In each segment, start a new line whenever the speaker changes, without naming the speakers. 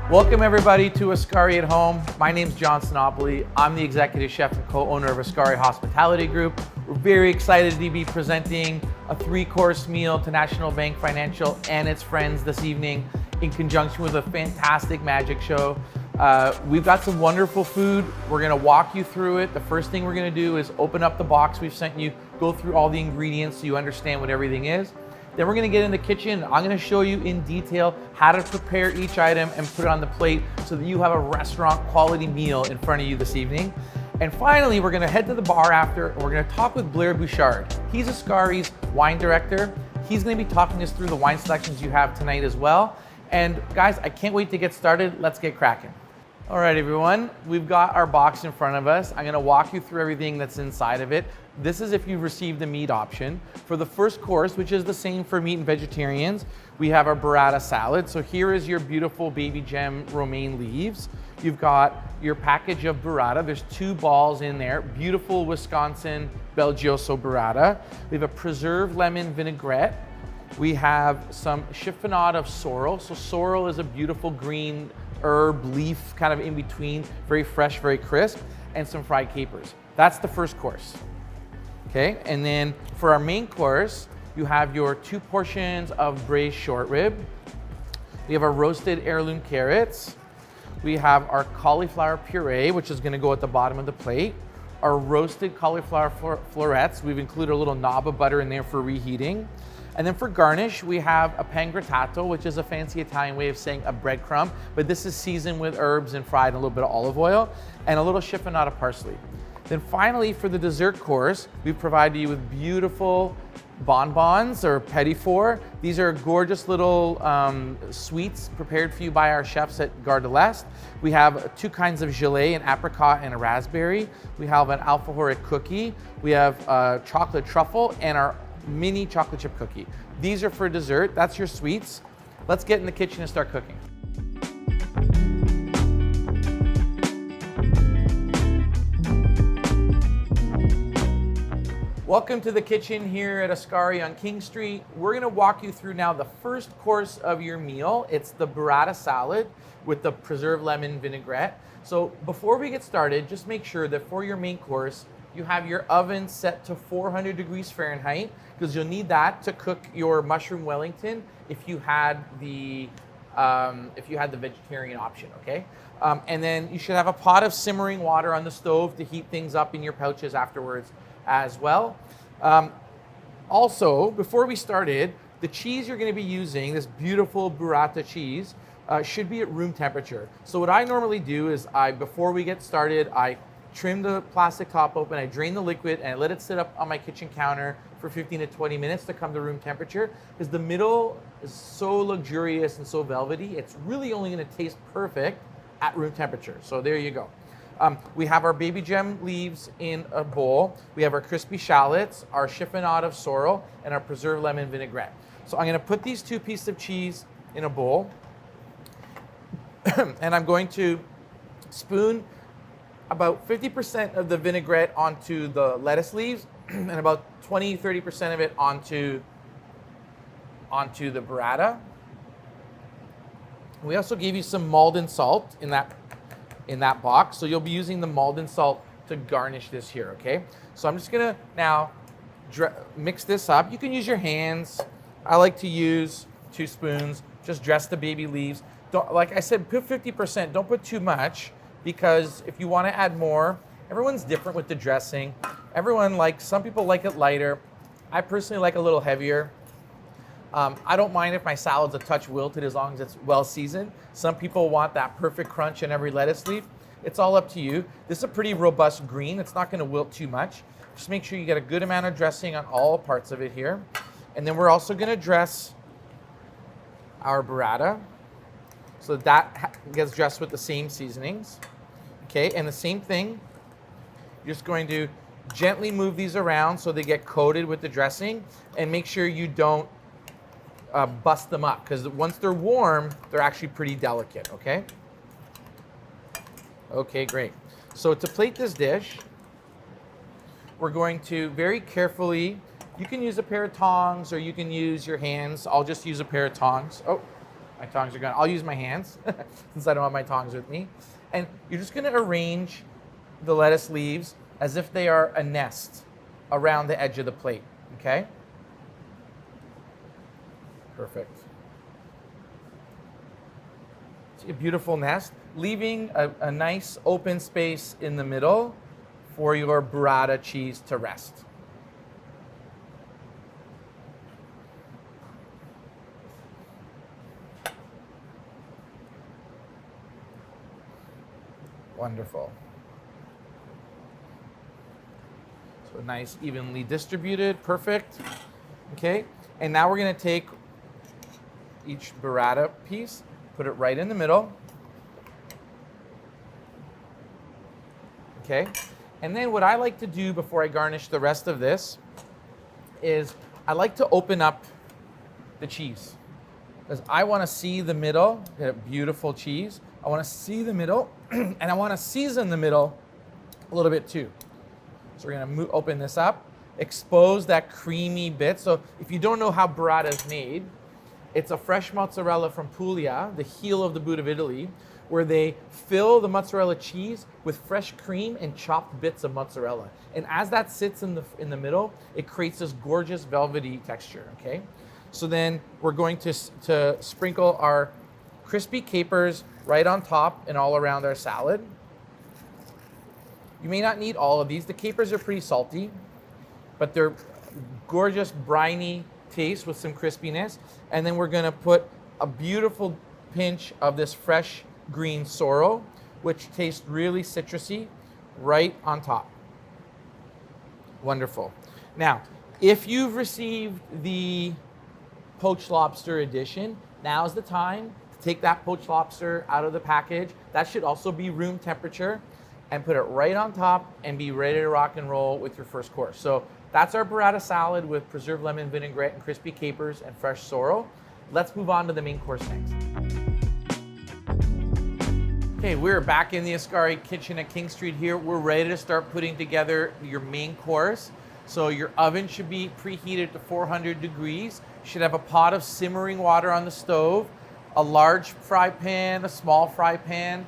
Welcome everybody to Ascari at Home. My name's John Sinopoli. I'm the executive chef and co-owner of Ascari Hospitality Group. We're very excited to be presenting a 3-course meal to National Bank Financial and its friends this evening in conjunction with a fantastic magic show. We've got some wonderful food. We're gonna walk you through it. The first thing we're gonna do is open up the box we've sent you, go through all the ingredients so you understand what everything is. Then we're gonna get in the kitchen. I'm gonna show you in detail how to prepare each item and put it on the plate so that you have a restaurant quality meal in front of you this evening. And finally, we're gonna head to the bar after and we're gonna talk with Blair Bouchard. He's Ascari's wine director. He's gonna be talking us through the wine selections you have tonight as well. And guys, I can't wait to get started. Let's get cracking. All right, everyone, we've got our box in front of us. I'm gonna walk you through everything that's inside of it. This is if you've received the meat option. For the first course, which is the same for meat and vegetarians, we have our burrata salad. So here is your beautiful baby gem romaine leaves. You've got your package of burrata. There's 2 balls in there. Beautiful Wisconsin Belgioso burrata. We have a preserved lemon vinaigrette. We have some chiffonade of sorrel. So sorrel is a beautiful green herb leaf kind of in between, very fresh, very crisp, and some fried capers. That's the first course. Okay, and then for our main course, you have your 2 portions of braised short rib. We have our roasted heirloom carrots. We have our cauliflower puree, which is gonna go at the bottom of the plate. Our roasted cauliflower florets. We've included a little knob of butter in there for reheating. And then for garnish, we have a pan grattato, which is a fancy Italian way of saying a breadcrumb, but this is seasoned with herbs and fried in a little bit of olive oil, and a little chiffonade of parsley. Then finally, for the dessert course, we've provided you with beautiful bonbons or petit four. These are gorgeous little sweets prepared for you by our chefs at Gare de l'Est. We have 2 kinds of gelée, an apricot and a raspberry. We have an alfajore cookie. We have chocolate truffle and our mini chocolate chip cookie. These are for dessert. That's your sweets. Let's get in the kitchen and start cooking. Welcome to the kitchen here at Ascari on King Street. We're gonna walk you through now the first course of your meal. It's the burrata salad with the preserved lemon vinaigrette. So before we get started, just make sure that for your main course, you have your oven set to 400 degrees Fahrenheit because you'll need that to cook your mushroom Wellington if you had the vegetarian option, okay? And then you should have a pot of simmering water on the stove to heat things up in your pouches afterwards as well. Also, before we started, the cheese you're gonna be using, this beautiful burrata cheese, should be at room temperature. So what I normally do is before we get started, I trim the plastic top open, I drain the liquid, and I let it sit up on my kitchen counter for 15 to 20 minutes to come to room temperature, because the middle is so luxurious and so velvety, it's really only gonna taste perfect at room temperature. So there you go. We have our baby gem leaves in a bowl. We have our crispy shallots, our chiffonade of sorrel, and our preserved lemon vinaigrette. So I'm gonna put these 2 pieces of cheese in a bowl, and I'm going to spoon about 50% of the vinaigrette onto the lettuce leaves, and about 20-30% of it onto the burrata. We also gave you some Maldon salt in that box, so you'll be using the Maldon salt to garnish this here, okay? So I'm just gonna now mix this up. You can use your hands. I like to use 2 spoons. Just dress the baby leaves. Don't, like I said, put 50%. Don't put too much, because if you want to add more, everyone's different with the dressing. Some people like it lighter. I personally like a little heavier. I don't mind if my salad's a touch wilted as long as it's well seasoned. Some people want that perfect crunch in every lettuce leaf. It's all up to you. This is a pretty robust green. It's not going to wilt too much. Just make sure you get a good amount of dressing on all parts of it here. And then we're also going to dress our burrata. So that gets dressed with the same seasonings. Okay, and the same thing, you're just going to gently move these around so they get coated with the dressing, and make sure you don't bust them up, because once they're warm, they're actually pretty delicate, okay? Okay, great. So to plate this dish, we're going to very carefully, you can use a pair of tongs or you can use your hands. I'll just use a pair of tongs. Oh, My tongs are gone. I'll use my hands since I don't have my tongs with me. And you're just gonna arrange the lettuce leaves as if they are a nest around the edge of the plate, okay? Perfect. See a beautiful nest, leaving a nice open space in the middle for your burrata cheese to rest. Wonderful. So nice, evenly distributed, perfect. Okay, and now we're gonna take each burrata piece, put it right in the middle. Okay, and then what I like to do before I garnish the rest of this is I like to open up the cheese because I want to see the middle. Beautiful cheese. I want to see the middle, and I want to season the middle a little bit too. So we're going to open this up, expose that creamy bit. So if you don't know how burrata is made, it's a fresh mozzarella from Puglia, the heel of the boot of Italy, where they fill the mozzarella cheese with fresh cream and chopped bits of mozzarella. And as that sits in the middle, it creates this gorgeous velvety texture, okay? So then we're going to sprinkle our crispy capers right on top and all around our salad. You may not need all of these. The capers are pretty salty, but they're gorgeous briny taste with some crispiness. And then we're gonna put a beautiful pinch of this fresh green sorrel, which tastes really citrusy, right on top. Wonderful. Now, if you've received the poached lobster edition, now's the time to take that poached lobster out of the package. That should also be room temperature, and put it right on top and be ready to rock and roll with your first course. So that's our burrata salad with preserved lemon vinaigrette and crispy capers and fresh sorrel. Let's move on to the main course next. Okay, we're back in the Ascari kitchen at King Street here. We're ready to start putting together your main course. So your oven should be preheated to 400 degrees. You should have a pot of simmering water on the stove, a large fry pan, a small fry pan,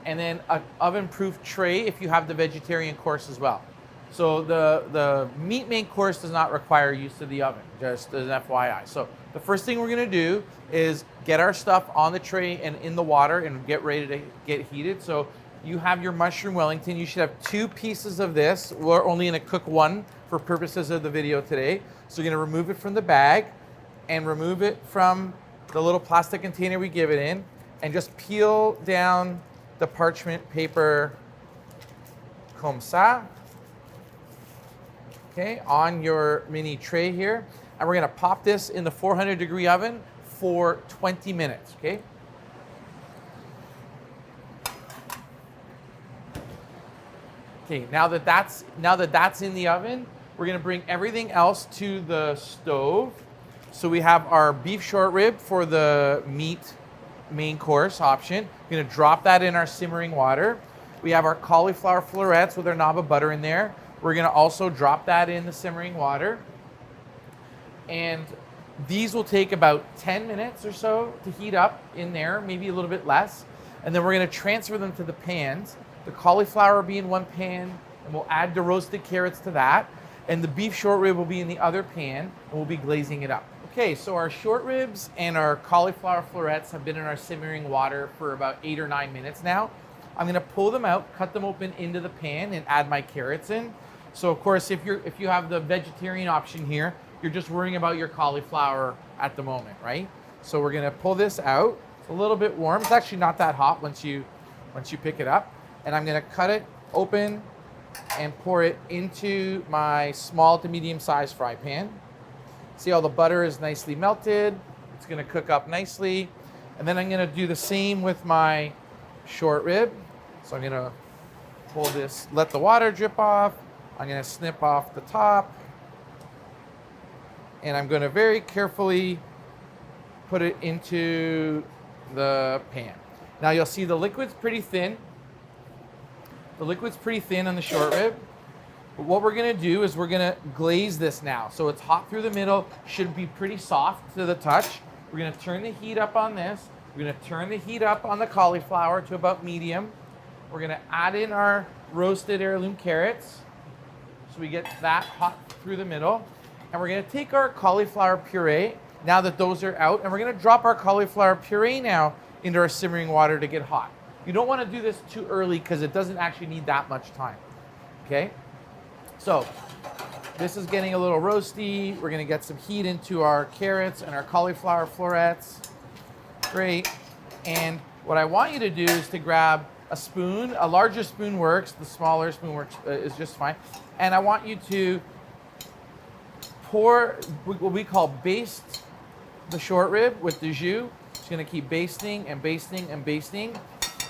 and then an oven-proof tray if you have the vegetarian course as well. So the meat main course does not require use of the oven, just as an FYI. So the first thing we're gonna do is get our stuff on the tray and in the water and get ready to get heated. So you have your mushroom Wellington. You should have 2 pieces of this. We're only gonna cook 1 for purposes of the video today. So you're gonna remove it from the bag and remove it from the little plastic container we give it in, and just peel down the parchment paper comme ça, okay, on your mini tray here. And we're gonna pop this in the 400 degree oven for 20 minutes, okay? Okay, now that that's in the oven, we're gonna bring everything else to the stove. So we have our beef short rib for the meat main course option. We're gonna drop that in our simmering water. We have our cauliflower florets with our knob of butter in there. We're gonna also drop that in the simmering water. And these will take about 10 minutes or so to heat up in there, maybe a little bit less. And then we're gonna transfer them to the pans. The cauliflower will be in one pan, and we'll add the roasted carrots to that. And the beef short rib will be in the other pan, and we'll be glazing it up. Okay, so our short ribs and our cauliflower florets have been in our simmering water for about 8 or 9 minutes now. I'm gonna pull them out, cut them open into the pan, and add my carrots in. So of course, if you have the vegetarian option here, you're just worrying about your cauliflower at the moment, right? So we're gonna pull this out. It's a little bit warm. It's actually not that hot once you pick it up. And I'm gonna cut it open and pour it into my small to medium sized fry pan. See how the butter is nicely melted. It's gonna cook up nicely. And then I'm gonna do the same with my short rib. So I'm gonna pull this, let the water drip off. I'm gonna snip off the top. And I'm gonna very carefully put it into the pan. Now you'll see the liquid's pretty thin. The liquid's pretty thin on the short rib. But what we're gonna do is we're gonna glaze this now. So it's hot through the middle, should be pretty soft to the touch. We're gonna turn the heat up on this. We're gonna turn the heat up on the cauliflower to about medium. We're gonna add in our roasted heirloom carrots so we get that hot through the middle. And we're gonna take our cauliflower puree, now that those are out, and we're gonna drop our cauliflower puree now into our simmering water to get hot. You don't wanna do this too early because it doesn't actually need that much time, okay? So, this is getting a little roasty. We're gonna get some heat into our carrots and our cauliflower florets. Great. And what I want you to do is to grab a spoon. A larger spoon works, the smaller spoon works is just fine. And I want you to pour what we call baste the short rib with the jus. It's gonna keep basting and basting and basting.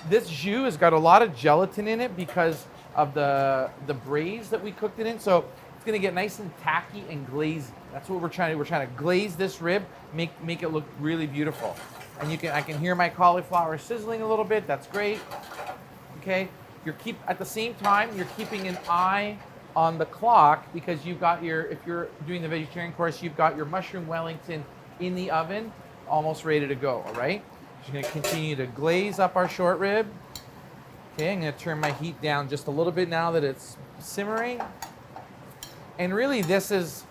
This jus has got a lot of gelatin in it because of the braise that we cooked it in. So it's gonna get nice and tacky and glazy. That's what we're trying to do. We're trying to glaze this rib, make it look really beautiful. And I can hear my cauliflower sizzling a little bit. That's great. Okay. At the same time, you're keeping an eye on the clock because if you're doing the vegetarian course, you've got your mushroom Wellington in the oven, almost ready to go. All right. Just gonna continue to glaze up our short rib. Okay. I'm gonna turn my heat down just a little bit now that it's simmering. And really, this is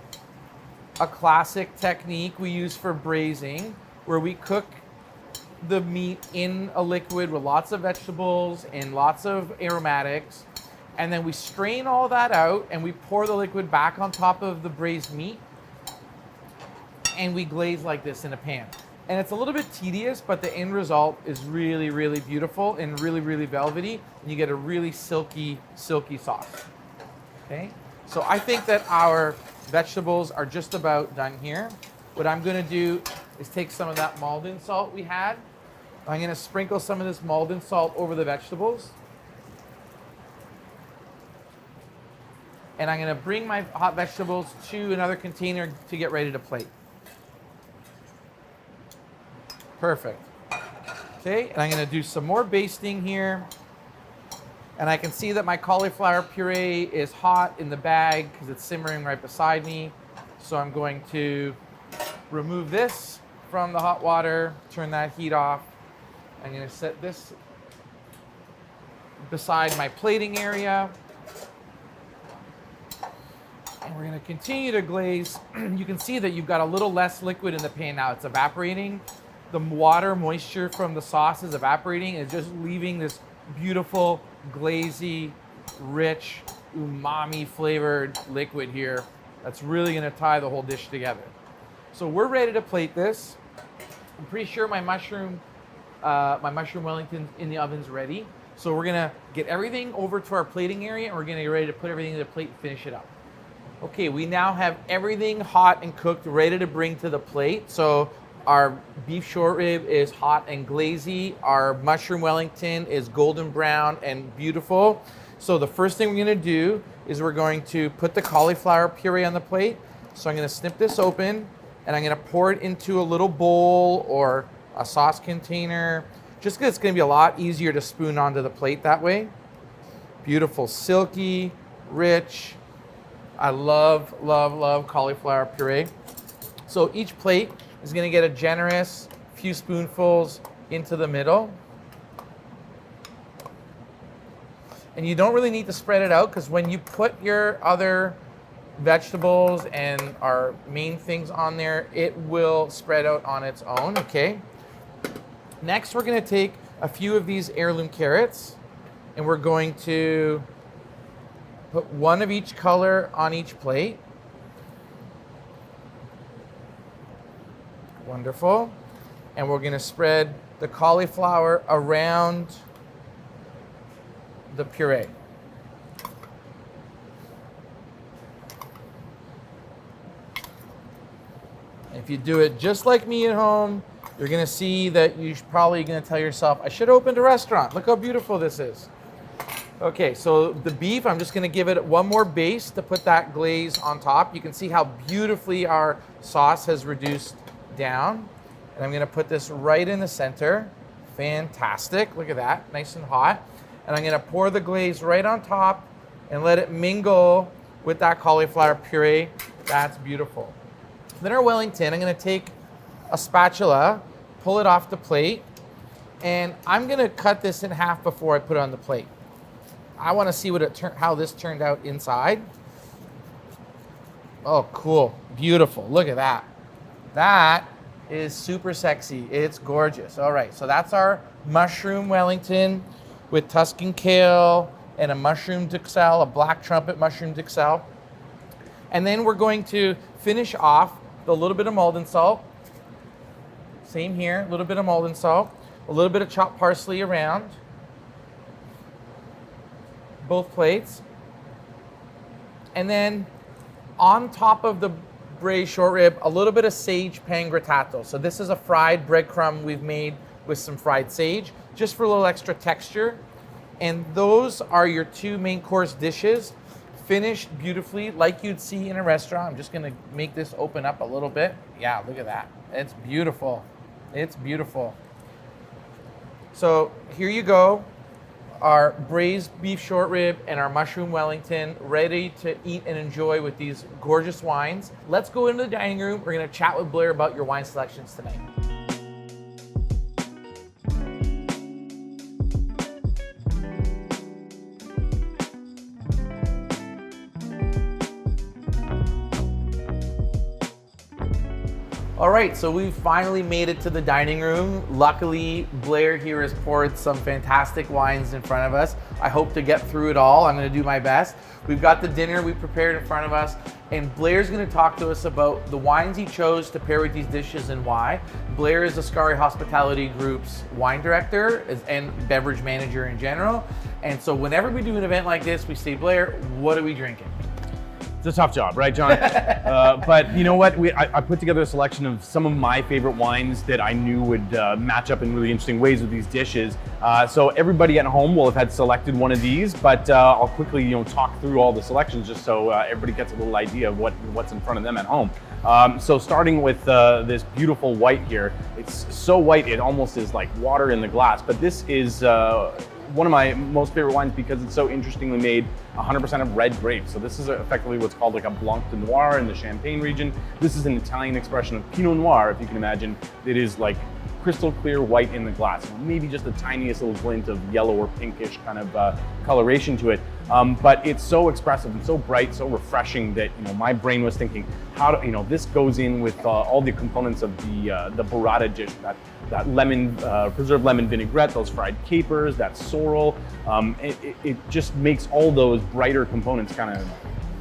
a classic technique we use for braising, where we cook the meat in a liquid with lots of vegetables and lots of aromatics, and then we strain all that out and we pour the liquid back on top of the braised meat, and we glaze like this in a pan. And it's a little bit tedious, but the end result is really, really beautiful and really, really velvety, and you get a really silky sauce. Okay, so I think that our vegetables are just about done here. What I'm gonna do is take some of that Maldon salt we had. I'm gonna sprinkle some of this Maldon salt over the vegetables. And I'm gonna bring my hot vegetables to another container to get ready to plate. Perfect. Okay, and I'm gonna do some more basting here. And I can see that my cauliflower puree is hot in the bag because it's simmering right beside me. So I'm going to remove this from the hot water, turn that heat off. I'm gonna set this beside my plating area. And we're gonna continue to glaze. You can see that you've got a little less liquid in the pan now. It's evaporating. The water moisture from the sauce is evaporating and just leaving this beautiful, glazy, rich, umami flavored liquid here that's really gonna tie the whole dish together. So we're ready to plate this. I'm pretty sure my mushroom Wellington in the oven's ready. So we're gonna get everything over to our plating area and we're gonna get ready to put everything in the plate and finish it up. Okay, we now have everything hot and cooked, ready to bring to the plate. So our beef short rib is hot and glazy. Our mushroom Wellington is golden brown and beautiful. So the first thing we're gonna do is we're going to put the cauliflower puree on the plate. So I'm gonna snip this open and I'm gonna pour it into a little bowl or a sauce container, just because it's gonna be a lot easier to spoon onto the plate that way. Beautiful, silky, rich. I love, love, love cauliflower puree. So each plate is gonna get a generous few spoonfuls into the middle. And you don't really need to spread it out because when you put your other vegetables and our main things on there, it will spread out on its own, okay? Next, we're gonna take a few of these heirloom carrots and we're going to put one of each color on each plate. Wonderful. And we're gonna spread the cauliflower around the puree. If you do it just like me at home, you're gonna see that you're probably gonna tell yourself, I should open a restaurant. Look how beautiful this is. Okay, so the beef, I'm just gonna give it one more base to put that glaze on top. You can see how beautifully our sauce has reduced down. And I'm gonna put this right in the center. Fantastic, look at that, nice and hot. And I'm gonna pour the glaze right on top and let it mingle with that cauliflower puree. That's beautiful. Then our Wellington, I'm gonna take a spatula, pull it off the plate, and I'm gonna cut this in half before I put it on the plate. I wanna see how this turned out inside. Oh, cool, beautiful, look at that. That is super sexy, it's gorgeous. All right, so that's our mushroom Wellington with Tuscan kale and a mushroom duxelle, a black trumpet mushroom duxelle. And then we're going to finish off with a little bit of Maldon salt. Same here, a little bit of Maldon salt, a little bit of chopped parsley around both plates. And then on top of the braised short rib, a little bit of sage pangrattato. So this is a fried breadcrumb we've made with some fried sage, just for a little extra texture. And those are your two main course dishes, finished beautifully like you'd see in a restaurant. I'm just gonna make this open up a little bit. Yeah, look at that. It's beautiful. It's beautiful. So here you go. Our braised beef short rib and our mushroom Wellington ready to eat and enjoy with these gorgeous wines. Let's go into the dining room. We're gonna chat with Blair about your wine selections tonight. All right, so we finally made it to the dining room. Luckily, Blair here has poured some fantastic wines in front of us. I hope to get through it all. I'm gonna do my best. We've got the dinner we prepared in front of us, and Blair's gonna talk to us about the wines he chose to pair with these dishes and why. Blair is Ascari Hospitality Group's wine director and beverage manager in general. And so whenever we do an event like this, we say, Blair, what are we drinking?
It's a tough job, right, John? But you know what? I put together a selection of some of my favorite wines that I knew would match up in really interesting ways with these dishes. So everybody at home will have had selected one of these, but I'll quickly talk through all the selections just so everybody gets a little idea of what's in front of them at home. So starting with this beautiful white here. It's so white it almost is like water in the glass, but this is one of my most favorite wines because it's so interestingly made, 100% of red grapes. So this is effectively what's called like a Blanc de Noir in the Champagne region. This is an Italian expression of Pinot Noir, if you can imagine. It is like crystal clear white in the glass. Maybe just the tiniest little glint of yellow or pinkish kind of coloration to it. But it's so expressive and so bright, so refreshing that my brain was thinking, how do this goes in with all the components of the burrata dish, that lemon preserved lemon vinaigrette, those fried capers, that sorrel. It just makes all those brighter components kind of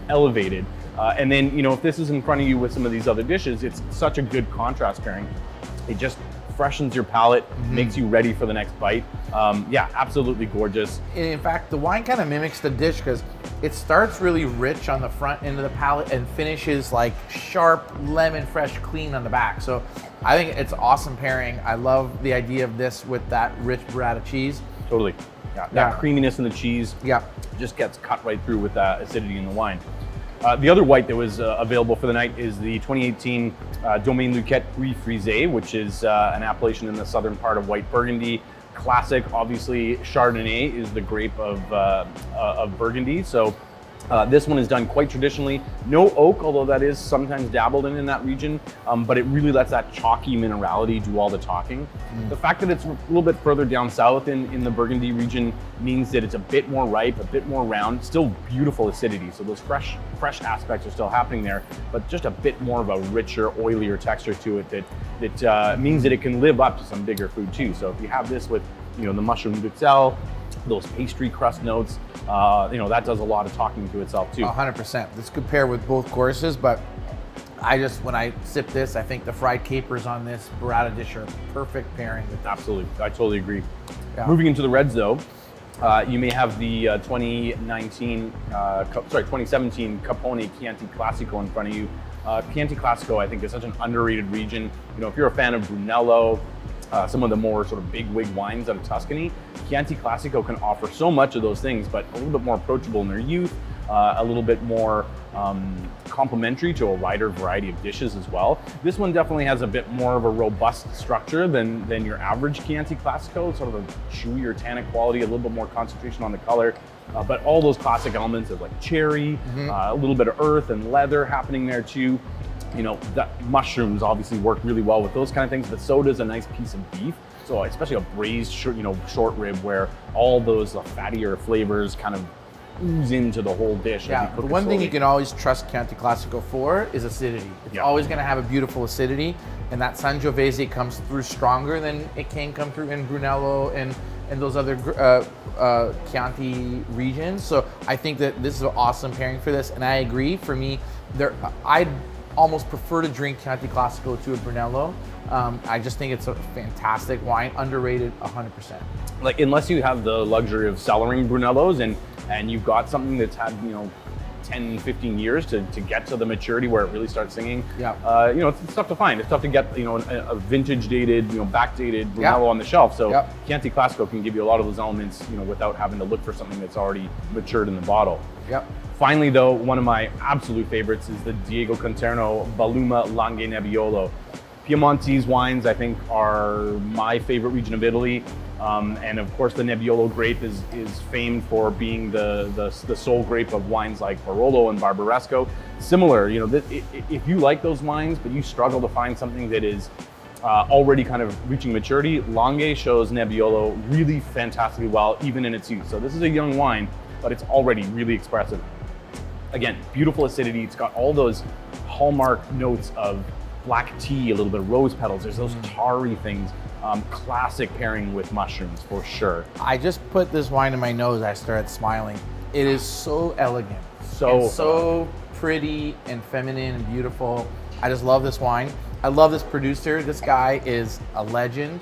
elevated. And then if this is in front of you with some of these other dishes, it's such a good contrast pairing. It just freshens your palate, makes you ready for the next bite. Yeah, absolutely gorgeous.
In fact, the wine kind of mimics the dish because it starts really rich on the front end of the palate and finishes like sharp, lemon, fresh, clean on the back. So I think it's awesome pairing. I love the idea of this with that rich burrata cheese.
Totally. Yeah, that creaminess in the cheese just gets cut right through with that acidity in the wine. The other white that was available for the night is the 2018 Domaine Luquette Gris Frisé, which is an appellation in the southern part of white Burgundy. Classic, obviously, Chardonnay is the grape of Burgundy. So this one is done quite traditionally. No oak, although that is sometimes dabbled in that region, but it really lets that chalky minerality do all the talking. The fact that it's a little bit further down south in the Burgundy region means that it's a bit more ripe, a bit more round, still beautiful acidity. So those fresh aspects are still happening there, but just a bit more of a richer, oilier texture to it that means that it can live up to some bigger food too. So if you have this with the mushroom duxelle, those pastry crust notes, that does a lot of talking to itself too.
100%. This could pair with both courses, but when I sip this, I think the fried capers on this burrata dish are a perfect pairing with this.
Absolutely, I totally agree.
Yeah.
Moving into the reds though, you may have the 2017 Capone Chianti Classico in front of you. Chianti Classico, I think, is such an underrated region. If you're a fan of Brunello, some of the more sort of big wig wines out of Tuscany, Chianti Classico can offer so much of those things, but a little bit more approachable in their youth, a little bit more complementary to a wider variety of dishes as well. This one definitely has a bit more of a robust structure than your average Chianti Classico, sort of a chewier tannic quality, a little bit more concentration on the color, but all those classic elements of like cherry, a little bit of earth and leather happening there too. You know, that mushrooms obviously work really well with those kind of things, but so does a nice piece of beef. So especially a braised, short rib where all those fattier flavors kind of ooze into the whole dish.
Yeah, the one thing you can always trust Chianti Classico for is acidity. It's always going to have a beautiful acidity, and that Sangiovese comes through stronger than it can come through in Brunello and those other Chianti regions. So I think that this is an awesome pairing for this, and I agree. For me, I'd almost prefer to drink Chianti Classico to a Brunello. I just think it's a fantastic wine, underrated 100%.
Like, unless you have the luxury of cellaring Brunellos and you've got something that's had, 10, 15 years to get to the maturity where it really starts singing.
Yeah.
It's tough to find. It's tough to get, a vintage dated, backdated Brunello on the shelf. So Chianti Classico can give you a lot of those elements, without having to look for something that's already matured in the bottle.
Yep.
Finally, though, one of my absolute favorites is the Diego Conterno Baluma Langhe Nebbiolo. Piemontese wines, I think, are my favorite region of Italy. And of course, the Nebbiolo grape is famed for being the sole grape of wines like Barolo and Barbaresco. Similar, if you like those wines, but you struggle to find something that is already kind of reaching maturity, Langhe shows Nebbiolo really fantastically well, even in its youth. So this is a young wine, but it's already really expressive. Again, beautiful acidity. It's got all those hallmark notes of black tea, a little bit of rose petals. There's those tarry things. Classic pairing with mushrooms for sure.
I just put this wine in my nose. I started smiling. It is so elegant, so pretty and feminine and beautiful. I just love this wine. I love this producer. This guy is a legend.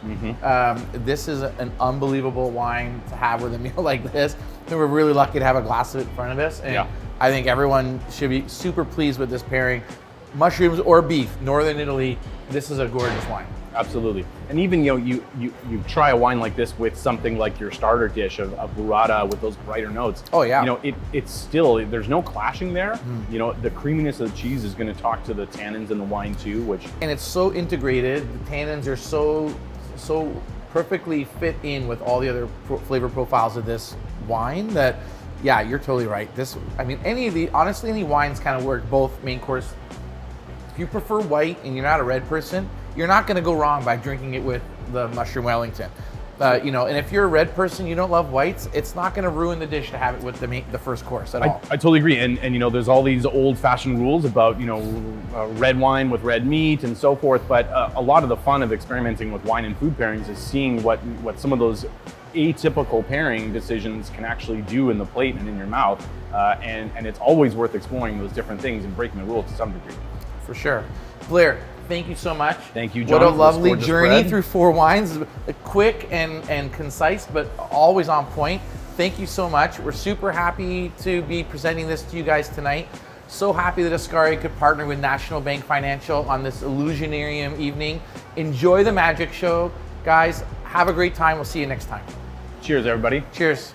This is an unbelievable wine to have with a meal like this. And we're really lucky to have a glass of it in front of us. And I think everyone should be super pleased with this pairing. Mushrooms or beef, Northern Italy, this is a gorgeous wine.
Absolutely. And even, you try a wine like this with something like your starter dish of burrata with those brighter notes.
Oh yeah.
It's still, there's no clashing there. The creaminess of the cheese is going to talk to the tannins in the wine too, and
it's so integrated. The tannins are so perfectly fit in with all the other flavor profiles of this wine that, yeah, you're totally right. Honestly, any wines kind of work both main course. If you prefer white and you're not a red person, you're not going to go wrong by drinking it with the mushroom Wellington. And if you're a red person, you don't love whites, it's not going to ruin the dish to have it with the first course at all.
I totally agree. And there's all these old-fashioned rules about, red wine with red meat and so forth. But a lot of the fun of experimenting with wine and food pairings is seeing what some of those atypical pairing decisions can actually do in the plate and in your mouth. And it's always worth exploring those different things and breaking the rules to some degree.
For sure. Blair, thank you so much.
Thank you, John.
What a lovely journey through 4 wines. Quick and concise, but always on point. Thank you so much. We're super happy to be presenting this to you guys tonight. So happy that Ascari could partner with National Bank Financial on this Illusionarium evening. Enjoy the magic show, guys. Have a great time. We'll see you next time.
Cheers, everybody.
Cheers.